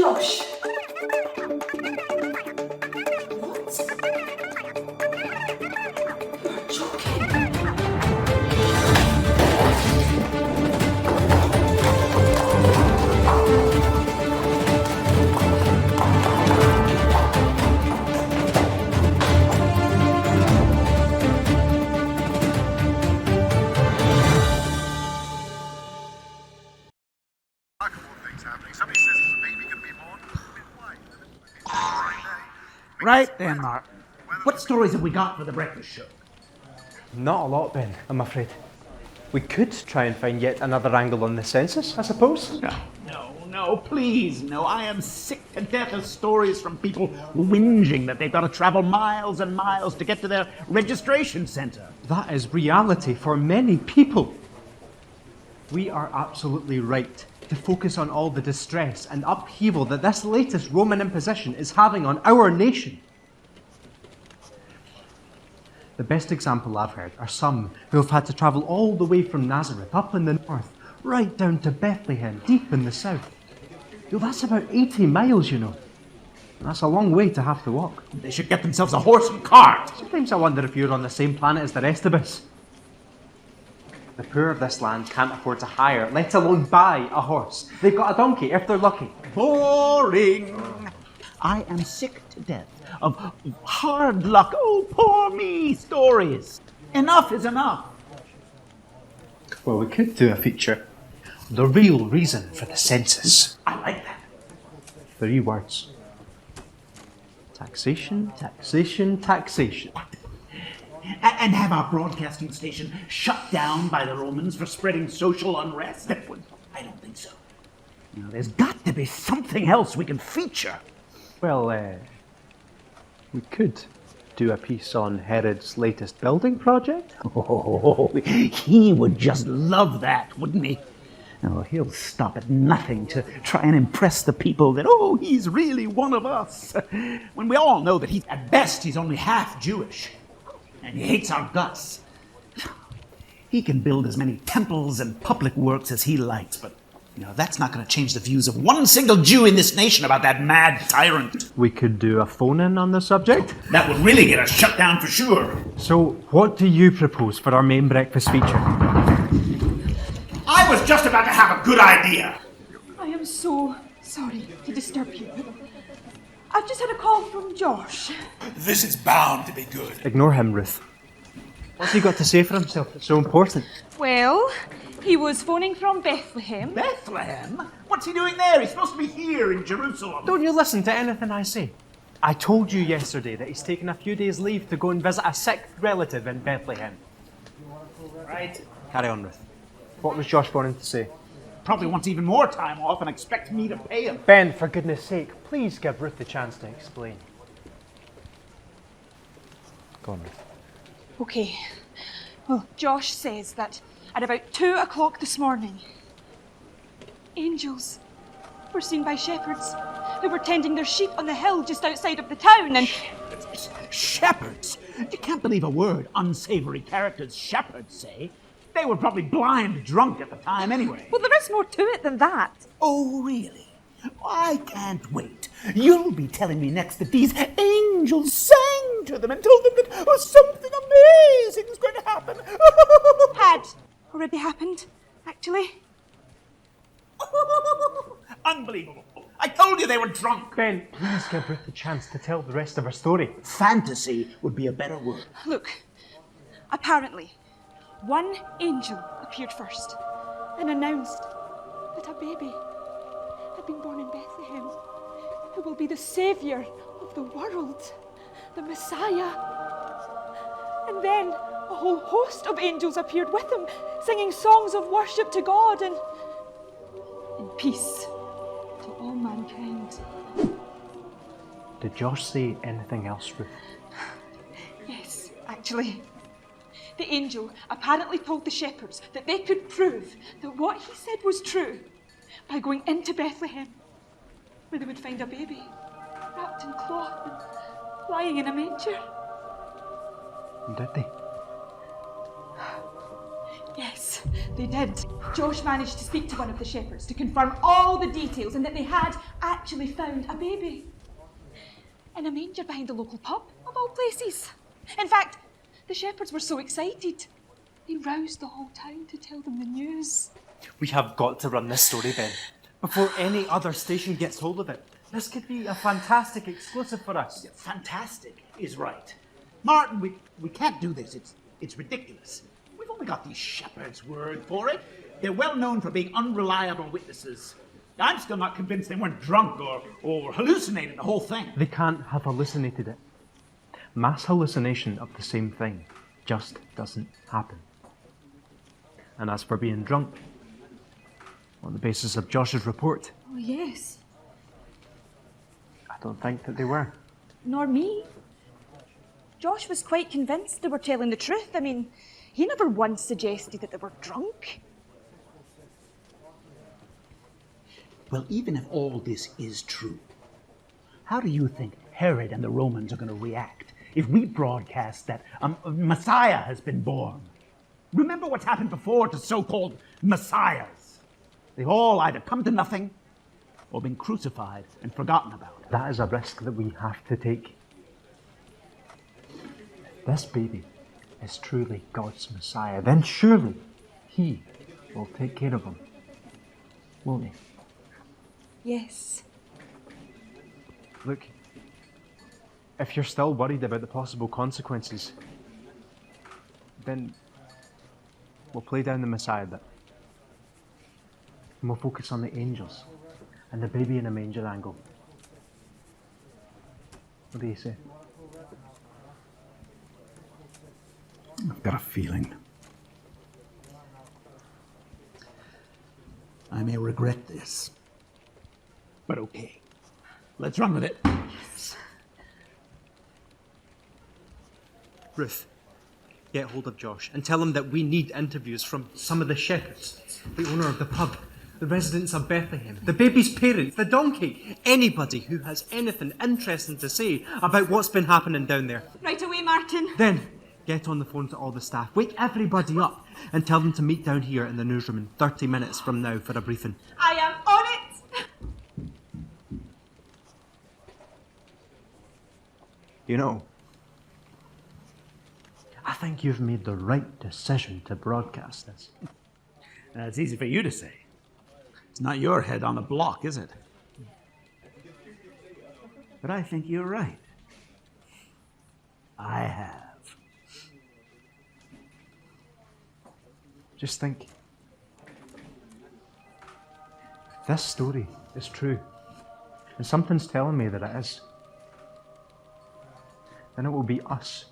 Josh! What? You're joking. Right then, Martin. What stories have we got for the breakfast show? Not a lot, Ben, I'm afraid. We could try and find yet another angle on the census, I suppose. No, please, no. I am sick to death of stories from people whinging that they've got to travel miles and miles to get to their registration center. That is reality for many people. We are absolutely right to focus on all the distress and upheaval that this latest Roman imposition is having on our nation. The best example I've heard are some who have had to travel all the way from Nazareth up in the north, right down to Bethlehem, deep in the south. That's about 80 miles, you know. That's a long way to have to walk. They should get themselves a horse and cart. Sometimes I wonder if you're on the same planet as the rest of us. The poor of this land can't afford to hire, let alone buy, a horse. They've got a donkey if they're lucky. Boring. I am sick to death of hard luck, oh, poor me stories. Enough is enough. Well, we could do a feature. The real reason for the census. I like that. 3 words. Taxation, taxation, taxation. And have our broadcasting station shut down by the Romans for spreading social unrest? I don't think so. Now, there's got to be something else we can feature. Well, we could do a piece on Herod's latest building project. Oh, he would just love that, wouldn't he? Oh, he'll stop at nothing to try and impress the people that, oh, he's really one of us. When we all know that at best, he's only half Jewish. And he hates our guts. He can build as many temples and public works as he likes, but that's not going to change the views of one single Jew in this nation about that mad tyrant. We could do a phone-in on the subject. That would really get us shut down for sure. So, what do you propose for our main breakfast feature? I was just about to have a good idea. I am so sorry to disturb you. I've just had a call from Josh. This is bound to be good. Ignore him, Ruth. What's he got to say for himself that's so important? Well, he was phoning from Bethlehem. Bethlehem? What's he doing there? He's supposed to be here in Jerusalem. Don't you listen to anything I say. I told you yesterday that he's taken a few days' leave to go and visit a sick relative in Bethlehem. Right. Carry on, Ruth. What was Josh wanting to say? Probably wants even more time off and expects me to pay him. Ben, for goodness sake, please give Ruth the chance to explain. Go on, Ruth. Okay. Well, Josh says that at about 2 o'clock this morning, angels were seen by shepherds who were tending their sheep on the hill just outside of the town, and... Shepherds? You can't believe a word unsavory characters shepherds say. They were probably blind drunk at the time anyway. Well, there is more to it than that. Oh, really? I can't wait. You'll be telling me next that these angels sang to them and told them that something amazing is going to happen. Had already happened, actually. Unbelievable. I told you they were drunk. Ben, please give Ruth the chance to tell the rest of her story. Fantasy would be a better word. Look, apparently, one angel appeared first and announced that a baby had been born in Bethlehem who will be the saviour of the world, the Messiah. And then a whole host of angels appeared with him, singing songs of worship to God and peace to all mankind. Did Josh say anything else, Ruth? Yes, actually. The angel apparently told the shepherds that they could prove that what he said was true by going into Bethlehem, where they would find a baby wrapped in cloth and lying in a manger. And did they? Yes, they did. Josh managed to speak to one of the shepherds to confirm all the details and that they had actually found a baby. In a manger behind the local pub, of all places. In fact, the shepherds were so excited, they roused the whole town to tell them the news. We have got to run this story, Ben, before any other station gets hold of it. This could be a fantastic exclusive for us. Fantastic is right. Martin, we can't do this. It's ridiculous. We've only got these shepherds' word for it. They're well known for being unreliable witnesses. I'm still not convinced they weren't drunk or hallucinating the whole thing. They can't have hallucinated it. Mass hallucination of the same thing just doesn't happen. And as for being drunk, on the basis of Josh's report, Oh, yes. I don't think that they were. Nor me. Josh was quite convinced they were telling the truth. I mean, he never once suggested that they were drunk. Well, even if all this is true, how do you think Herod and the Romans are going to react if we broadcast that a Messiah has been born? Remember what's happened before to so-called Messiahs. They've all either come to nothing or been crucified and forgotten about. That is a risk that we have to take. This baby is truly God's Messiah. Then surely He will take care of him, won't He? Yes. Look, if you're still worried about the possible consequences, then we'll play down the Messiah bit. And we'll focus on the angels and the baby in a manger angle. What do you say? I've got a feeling I may regret this. But okay, let's run with it. Ruth, get hold of Josh and tell him that we need interviews from some of the shepherds, the owner of the pub, the residents of Bethlehem, the baby's parents, the donkey, anybody who has anything interesting to say about what's been happening down there. Right away, Martin. Then get on the phone to all the staff, wake everybody up and tell them to meet down here in the newsroom in 30 minutes from now for a briefing. I am on it. You know, I think you've made the right decision to broadcast this. It's easy for you to say. It's not your head on a block, is it? But I think you're right. I have. Just think. If this story is true, and something's telling me that it is, then it will be us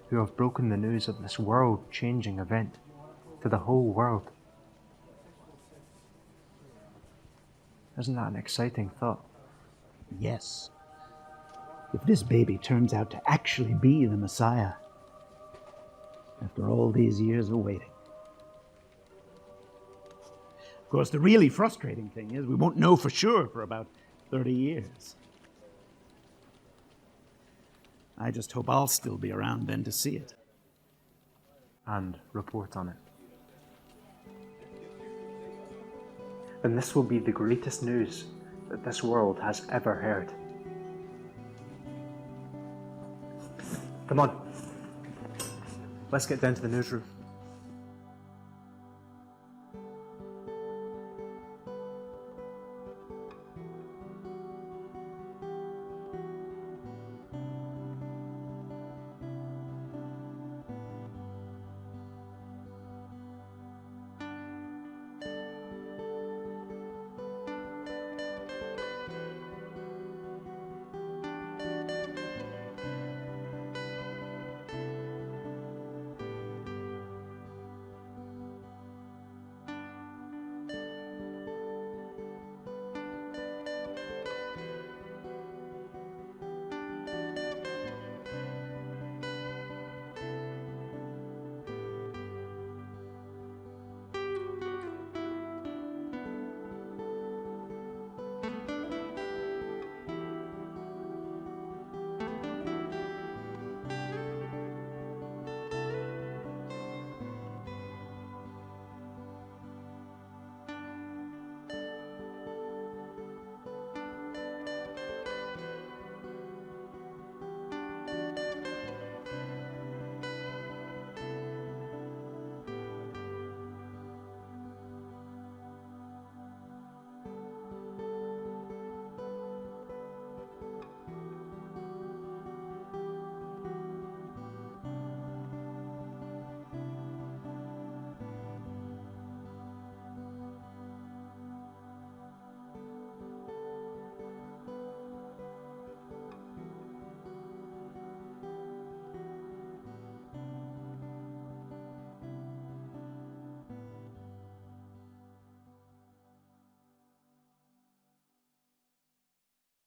who have broken the news of this world-changing event to the whole world. Isn't that an exciting thought? Yes. If this baby turns out to actually be the Messiah, after all these years of waiting. Of course, the really frustrating thing is we won't know for sure for about 30 years. I just hope I'll still be around then to see it. And report on it. And this will be the greatest news that this world has ever heard. Come on. Let's get down to the newsroom.